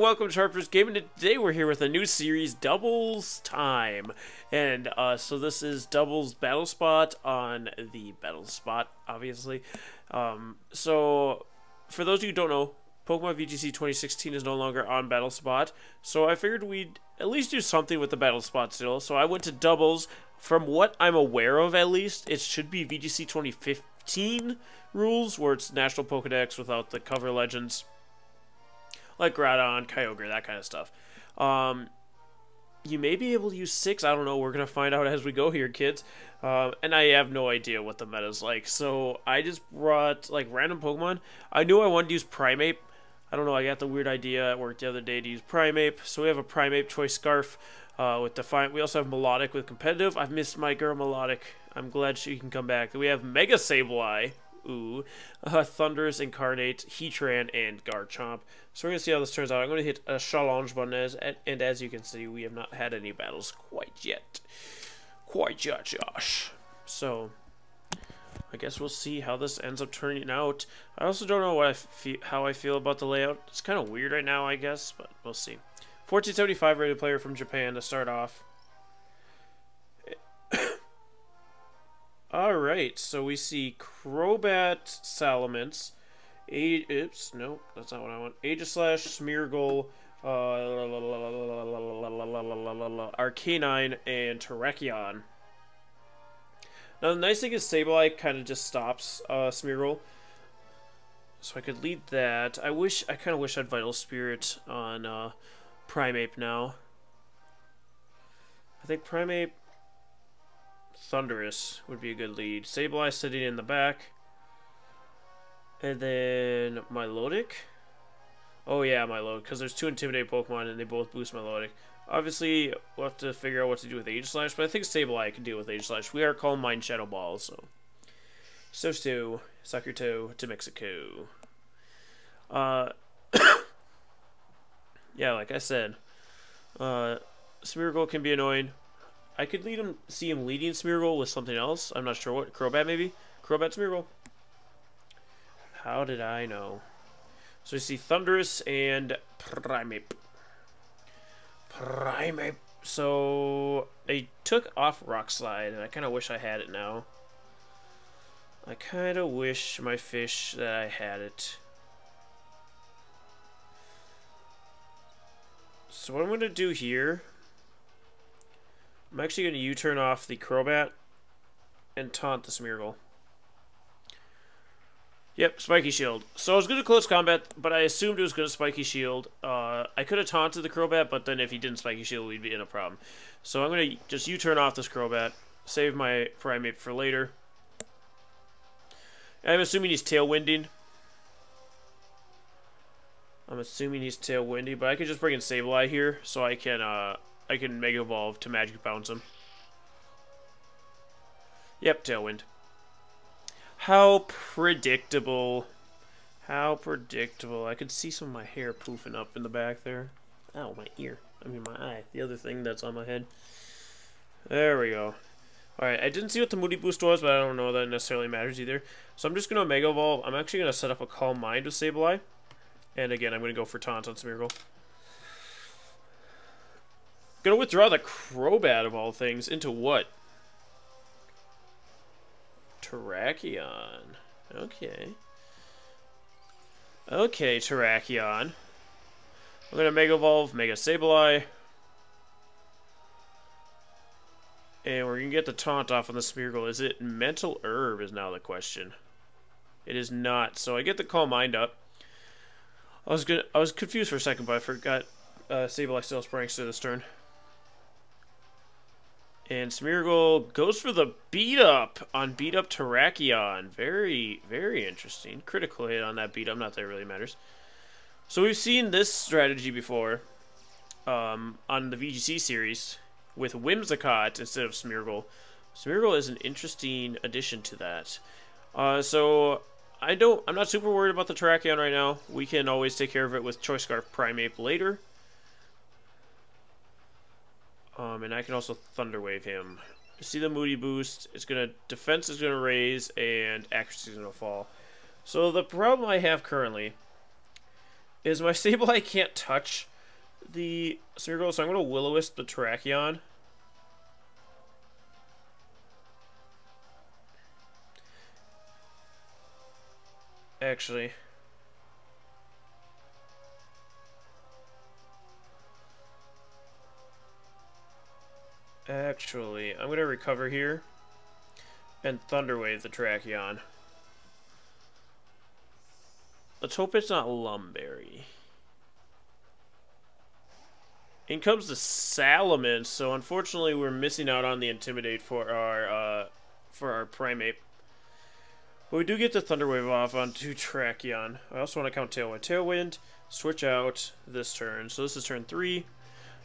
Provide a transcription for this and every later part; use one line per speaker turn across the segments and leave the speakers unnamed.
welcome to Harper's Gaming. Today we're here with a new series, Doubles Time. And so this is Doubles Battle Spot on the Battle Spot, obviously. So for those of you who don't know, Pokemon VGC 2016 is no longer on Battle Spot. So I figured we'd at least do something with the Battle Spot still. So I went to Doubles. From what I'm aware of, at least, it should be VGC 2015 rules, where it's National Pokedex without the cover legends. Like Groudon, Kyogre, that kind of stuff. You may be able to use 6. I don't know. We're going to find out as we go here, kids. And I have no idea what the meta's like. So I just brought, like, random Pokemon. I knew I wanted to use Primeape. I don't know. I got the weird idea at work the other day to use Primeape. So we have a Primeape Choice Scarf with Defiant. We also have Melodic with Competitive. I've missed my girl Melodic. I'm glad she can come back. We have Mega Sableye. Ooh, Thundurus, Incarnate, Heatran, and Garchomp. So we're going to see how this turns out. I'm going to hit a challenge button, and as you can see, we have not had any battles quite yet. Josh. So, I guess we'll see how this ends up turning out. I also don't know how I feel about the layout. It's kind of weird right now, I guess, but we'll see. 1475 rated player from Japan to start off. Alright, so we see Crobat, Salamence, oops, no, that's not what I want. Aegislash, Smeargle, Arcanine, and Terrakion. Now the nice thing is Sableye kind of just stops Smeargle, so I could lead that. I kind of wish I had Vital Spirit on Primeape now. I think Primeape, Thundurus would be a good lead. Sableye sitting in the back. And then Milotic. Oh yeah, Milotic, because there's 2 Intimidate Pokemon and they both boost Milotic. Obviously, we'll have to figure out what to do with Aegislash, but I think Sableye can deal with Aegislash. We are Calm Mind Shadow Ball, so. So, suck your toe to Mexico. Yeah, like I said, Smeargle can be annoying. I could see him leading Smeargle with something else. I'm not sure what. Crobat, maybe? Crobat Smeargle. How did I know? So you see Thundurus and Primeape. So I took off Rock Slide, and I kind of wish I had it now. I kind of wish my fish that I had it. So what I'm going to do here, I'm actually going to U-turn off the Crobat and taunt the Smeargle. Yep, Spiky Shield. So I was going to close combat, but I assumed it was going to Spiky Shield. I could have taunted the Crobat, but then if he didn't Spiky Shield, we'd be in a problem. So I'm going to just U-turn off this Crobat, save my Primeape for later. I'm assuming he's Tailwinding. But I could just bring in Sableye here, so I can Mega Evolve to Magic Bounce him. Yep, Tailwind. How predictable. How predictable. I could see some of my hair poofing up in the back there. Ow, my ear. I mean my eye. The other thing that's on my head. There we go. Alright, I didn't see what the Moody Boost was, but I don't know that it necessarily matters either. So I'm just going to Mega Evolve. I'm actually going to set up a Calm Mind with Sableye. And again, I'm going to go for Taunt on Smeargle. Going to withdraw the Crobat of all things into what? Terrakion. Okay. Okay, Terrakion. I'm going to Mega Evolve, Mega Sableye. And we're going to get the Taunt off on the Smeargle. Is it Mental Herb is now the question. It is not. So I get the Calm Mind up. I was confused for a second, but I forgot Sableye still has Prankster this turn. And Smeargle goes for the beat up on beat up Terrakion. Very, very interesting. Critical hit on that beat up. Not that it really matters. So we've seen this strategy before on the VGC series with Whimsicott instead of Smeargle. Smeargle is an interesting addition to that. So I'm not super worried about the Terrakion right now. We can always take care of it with Choice Scarf Primeape later. And I can also Thunder Wave him. You see the Moody Boost. Defense is gonna raise and accuracy is gonna fall. So the problem I have currently is my Sableye can't touch the Smeargle, so I'm going to Will-O-Wisp the Terrakion. Actually, I'm going to recover here and Thunder Wave the Terrakion. Let's hope it's not Lumberry. In comes the Salamence, so unfortunately we're missing out on the Intimidate for our Primeape. But we do get the Thunder Wave off onto Terrakion. I also want to count Tailwind. Tailwind, switch out this turn. So this is turn 3.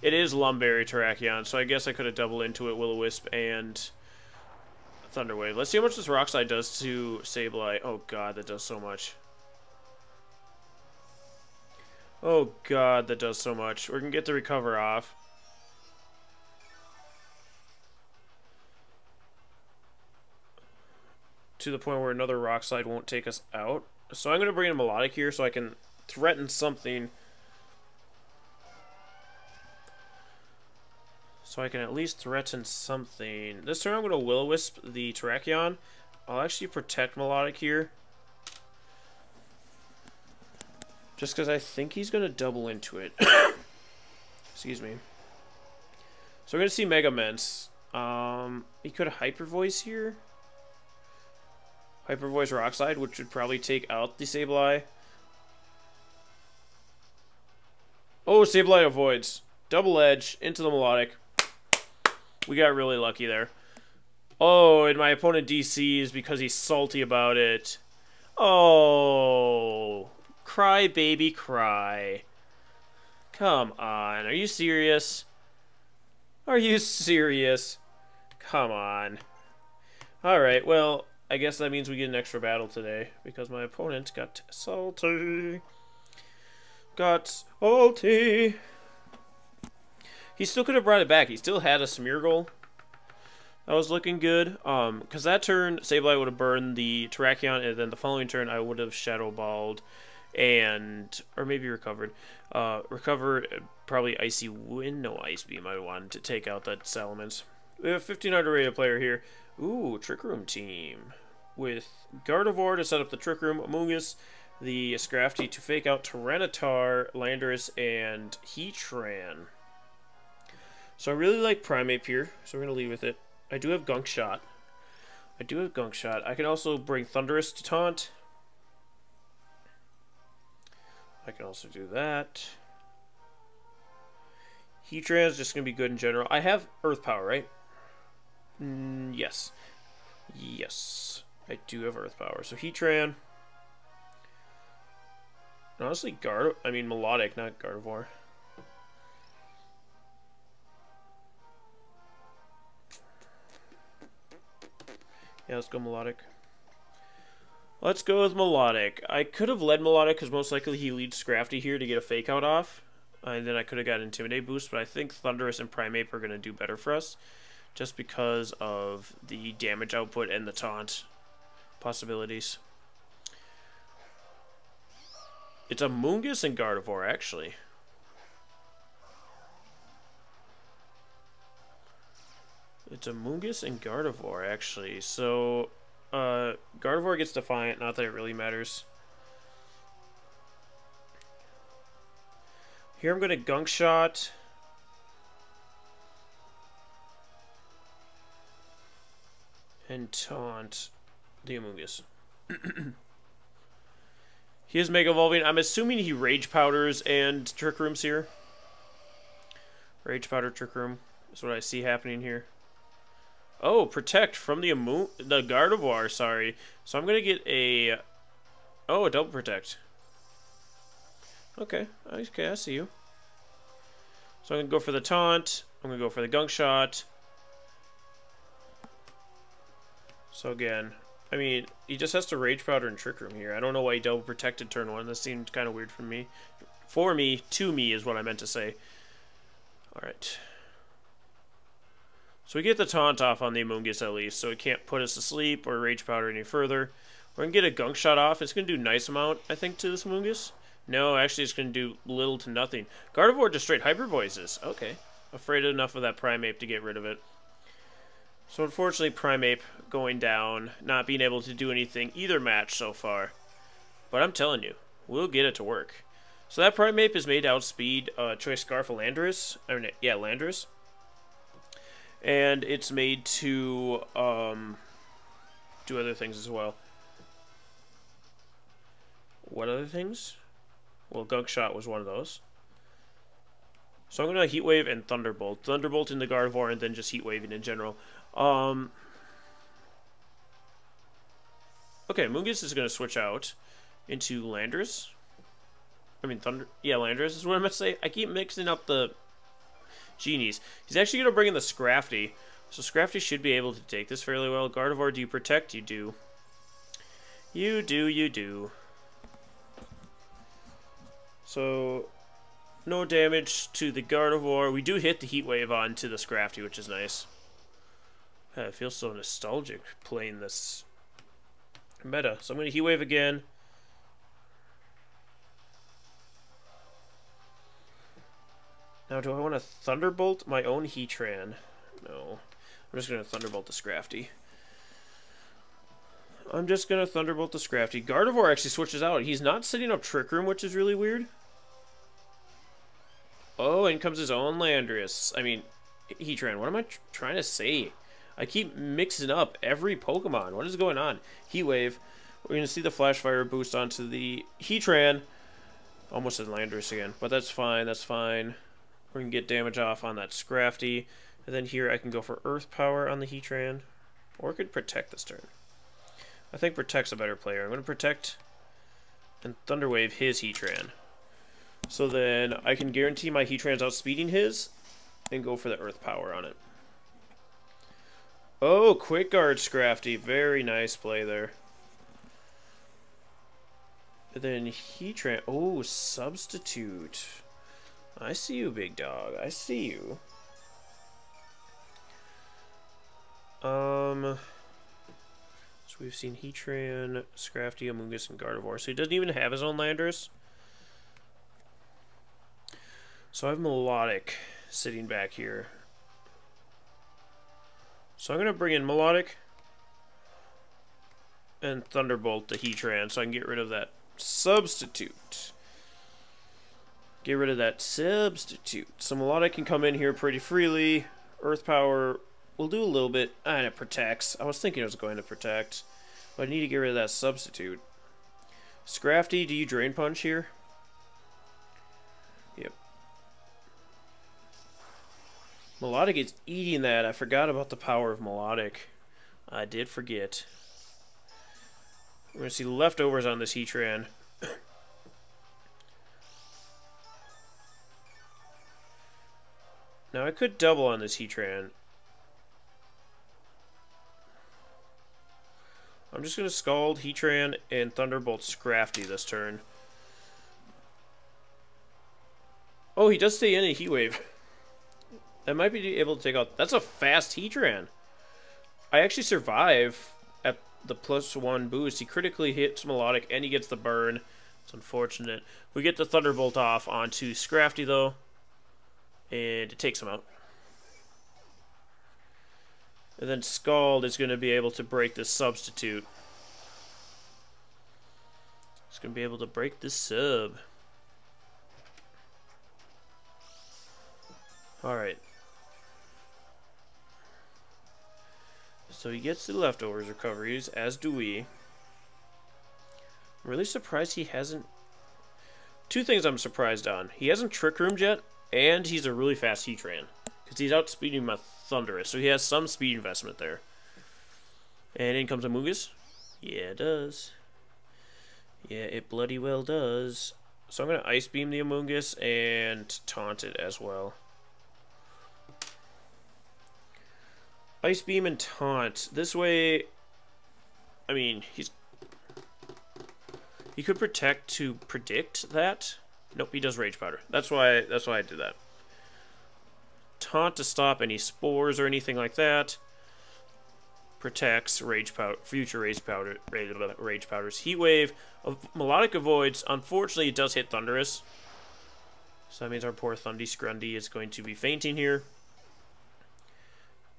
It is Lumberry Terrakion, so I guess I could have doubled into it Will-O-Wisp and Thunder Wave. Let's see how much this Rock Slide does to Sableye. Oh god, that does so much. Oh god, that does so much. We're going to get the Recover off. To the point where another Rock Slide won't take us out. So I'm going to bring in Melodic here so I can threaten something. So I can at least threaten something. This turn I'm going to Will-O-Wisp the Terrakion. I'll actually protect Melodic here. Just because I think he's going to double into it. Excuse me. So we're going to see Mega Mence. He could Hyper Voice here. Hyper Voice Rock Slide, which would probably take out the Sableye. Oh, Sableye avoids. Double Edge into the Melodic. We got really lucky there. Oh, and my opponent DCs because he's salty about it. Oh, cry baby cry. Come on, are you serious? Are you serious? Come on. Alright, well, I guess that means we get an extra battle today because my opponent got salty. Got salty. He still could have brought it back. He still had a Smeargle. That was looking good. Because that turn, Sableye would have burned the Terrakion, and then the following turn, I would have Shadow Balled and... or maybe recovered. Recovered, probably Icy Wind. No, Ice Beam I wanted to take out that Salamence. We have a 1500 rated player here. Ooh, Trick Room team. With Gardevoir to set up the Trick Room, Amoonguss, the Scrafty to fake out Tyranitar, Landorus, and Heatran. So I really like Primeape here, so we're going to lead with it. I do have Gunk Shot. I can also bring Thundurus to taunt. I can also do that. Heatran is just going to be good in general. I have Earth Power, right? Yes. Yes. I do have Earth Power. So Heatran. Honestly, Melodic, not Gardevoir. Yeah, let's go Melodic. Let's go with Melodic. I could have led Melodic because most likely he leads Scrafty here to get a Fake Out off. And then I could have got Intimidate boost, but I think Thundurus and Primeape are going to do better for us. Just because of the damage output and the taunt possibilities. It's Amoonguss and Gardevoir, actually. It's Amoonguss and Gardevoir, actually. So, Gardevoir gets Defiant, not that it really matters. Here I'm going to Gunk Shot. And taunt the Amoonguss. He is Mega Evolving. I'm assuming he Rage Powders and Trick Rooms here. Rage Powder, Trick Room is what I see happening here. Oh, Protect from the Gardevoir, sorry. So I'm going to get a... oh, a Double Protect. Okay, I see you. So I'm going to go for the Taunt. I'm going to go for the Gunk Shot. So again, I mean, he just has to Rage Powder and Trick Room here. I don't know why he Double Protected turn 1. That seemed kind of weird for me. To me is what I meant to say. Alright. So we get the Taunt off on the Amoonguss at least, so it can't put us to sleep or Rage Powder any further. We're going to get a Gunk Shot off. It's going to do a nice amount, I think, to this Amoonguss. No, actually it's going to do little to nothing. Gardevoir just straight Hyper Voices. Okay. Afraid enough of that Primeape to get rid of it. So unfortunately Primeape going down, not being able to do anything either match so far. But I'm telling you, we'll get it to work. So that Primeape is made to outspeed Choice Scarf Landorus. Yeah, Landorus. And it's made to do other things as well. What other things? Well, Gunk Shot was one of those. So I'm going to Heat Wave and Thunderbolt. Thunderbolt in the Gardevoir and then just Heat Waving in general. Okay, Mungus is going to switch out into Landorus. I mean, Landorus is what I'm going to say. I keep mixing up the genies. He's actually going to bring in the Scrafty. So Scrafty should be able to take this fairly well. Gardevoir, do you protect? You do. You do. So, no damage to the Gardevoir. We do hit the Heat Wave onto the Scrafty, which is nice. I feel so nostalgic playing this meta. So I'm going to Heat Wave again. Now, do I want to Thunderbolt my own Heatran? No. I'm just going to Thunderbolt the Scrafty. Gardevoir actually switches out. He's not setting up Trick Room, which is really weird. Oh, in comes his own Landorus. I mean, Heatran. What am I trying to say? I keep mixing up every Pokemon. What is going on? Heat Wave. We're going to see the Flash Fire boost onto the Heatran. Almost said Landorus again, but that's fine. That's fine. We're going to get damage off on that Scrafty. And then here I can go for Earth Power on the Heatran. Or I could Protect this turn. I think Protect's a better player. I'm going to Protect and Thunder Wave his Heatran. So then I can guarantee my Heatran's outspeeding his and go for the Earth Power on it. Oh, Quick Guard Scrafty. Very nice play there. And then Heatran. Oh, Substitute. I see you, big dog. I see you. So we've seen Heatran, Scrafty, Amoonguss, and Gardevoir. So he doesn't even have his own Landorus. So I have Melodic sitting back here. So I'm going to bring in Melodic and Thunderbolt the Heatran so I can get rid of that Substitute. So Melodic can come in here pretty freely. Earth Power will do a little bit. And it protects. I was thinking it was going to protect. But I need to get rid of that Substitute. Scrafty, do you Drain Punch here? Yep. Melodic is eating that. I forgot about the power of Melodic. I did forget. We're going to see leftovers on this Heatran. Now I could double on this Heatran. I'm just going to Scald, Heatran, and Thunderbolt Scrafty this turn. Oh, he does stay in a Heat Wave. That might be able to take out... That's a fast Heatran. I actually survive at the +1 boost. He critically hits Melodic, and he gets the burn. It's unfortunate. We get the Thunderbolt off onto Scrafty, though. And it takes him out. And then Scald is going to be able to break this Substitute. It's going to be able to break this sub. Alright. So he gets the leftovers recoveries, as do we. I'm really surprised he hasn't... Two things I'm surprised on. He hasn't Trick Roomed yet, and he's a really fast Heatran. Because he's outspeeding my Thundurus, so he has some speed investment there. And in comes Amoonguss. Yeah, it does. Yeah, it bloody well does. So I'm going to Ice Beam the Amoonguss and Taunt it as well. Ice Beam and Taunt. This way, I mean, he could Protect to predict that. Nope, he does Rage Powder. That's why I did that. Taunt to stop any spores or anything like that. protects rage powder, future rage powders. Heat wave, melodic avoids. Unfortunately, it does hit thunderous, so that means our poor Thundy Scrundy is going to be fainting here.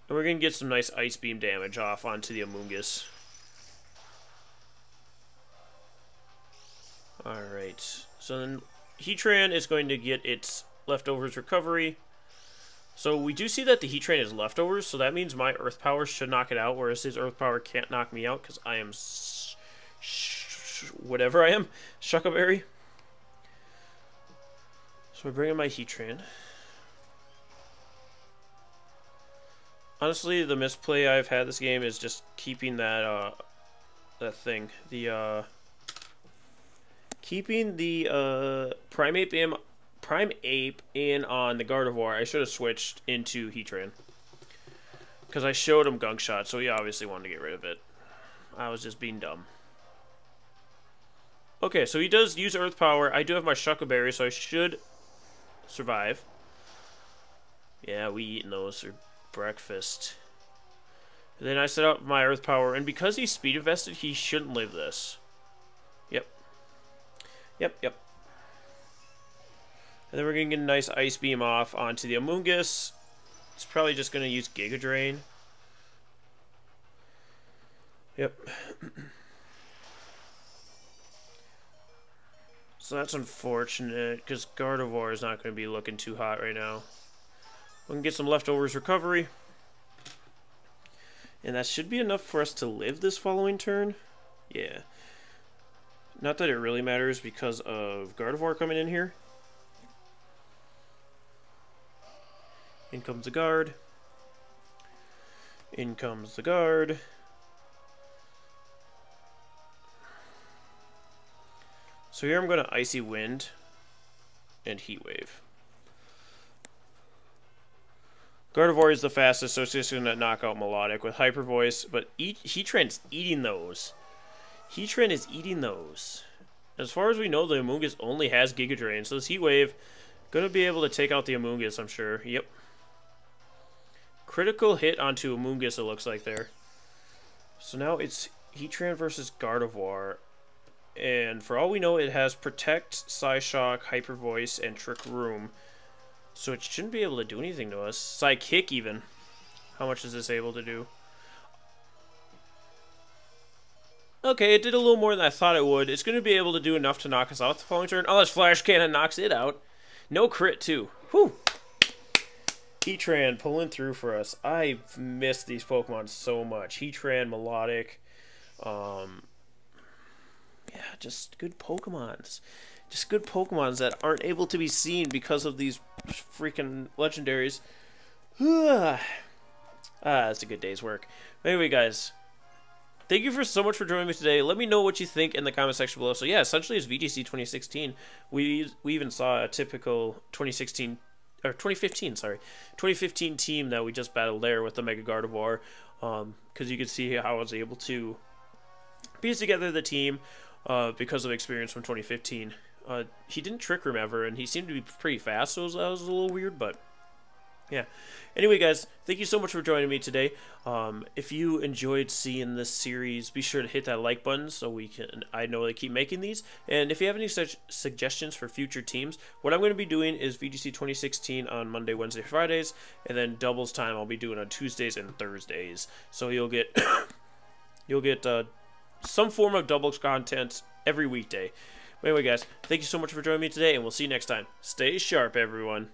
And we're going to get some nice Ice Beam damage off onto the Amoonguss. Alright, so then Heatran is going to get its leftovers recovery. So we do see that the Heatran is leftovers, so that means my Earth Power should knock it out, whereas his Earth Power can't knock me out because I am whatever I am, Shuckleberry. So we're bringing my Heatran. Honestly, the misplay I've had this game is just keeping that thing, keeping the Prime Ape in on the Gardevoir. I should have switched into Heatran because I showed him Gunk Shot, so he obviously wanted to get rid of it. I was just being dumb. Okay, so he does use Earth Power. I do have my Shuckleberry, so I should survive. Yeah, we eating those for breakfast. And then I set up my Earth Power, and because he's speed invested, he shouldn't live this. Yep. Yep. And then we're going to get a nice Ice Beam off onto the Amoonguss. It's probably just going to use Giga Drain. Yep. So that's unfortunate, because Gardevoir is not going to be looking too hot right now. We can get some leftovers recovery. And that should be enough for us to live this following turn. Yeah. Not that it really matters because of Gardevoir coming in here. In comes the guard. In comes the guard. So here I'm going to Icy Wind and Heat Wave. Gardevoir is the fastest, so it's just going to knock out Melodic with Hyper Voice, but Heatran's eating those. Heatran is eating those. As far as we know, the Amoonguss only has Giga Drain, so this Heat Wave going to be able to take out the Amoonguss, I'm sure. Yep. Critical hit onto Amoonguss, it looks like there. So now it's Heatran versus Gardevoir. And for all we know, it has Protect, Psyshock, Hyper Voice, and Trick Room. So it shouldn't be able to do anything to us. Psychic, even. How much is this able to do? Okay, it did a little more than I thought it would. It's going to be able to do enough to knock us out the following turn. Unless Flash Cannon knocks it out. No crit, too. Whew. Heatran pulling through for us. I miss these Pokemon so much. Heatran, Melodic. Yeah, just good Pokemons. Just good Pokemons that aren't able to be seen because of these freaking legendaries. That's a good day's work. But anyway, guys, thank you so much for joining me today. Let me know what you think in the comment section below. So yeah, essentially it's VGC 2016. We even saw a typical 2016 or 2015, sorry, 2015 team that we just battled there with the Mega Gardevoir. Because you can see how I was able to piece together the team because of experience from 2015. He didn't Trick Room ever, and he seemed to be pretty fast, so that was a little weird, but yeah. Anyway, guys, thank you so much for joining me today. If you enjoyed seeing this series, be sure to hit that like button so I know to keep making these. And if you have any such suggestions for future teams, what I'm going to be doing is VGC 2016 on Monday, Wednesday, Fridays, and then doubles time I'll be doing on Tuesdays and Thursdays. So you'll get some form of doubles content every weekday. But anyway, guys, thank you so much for joining me today, and we'll see you next time. Stay sharp, everyone.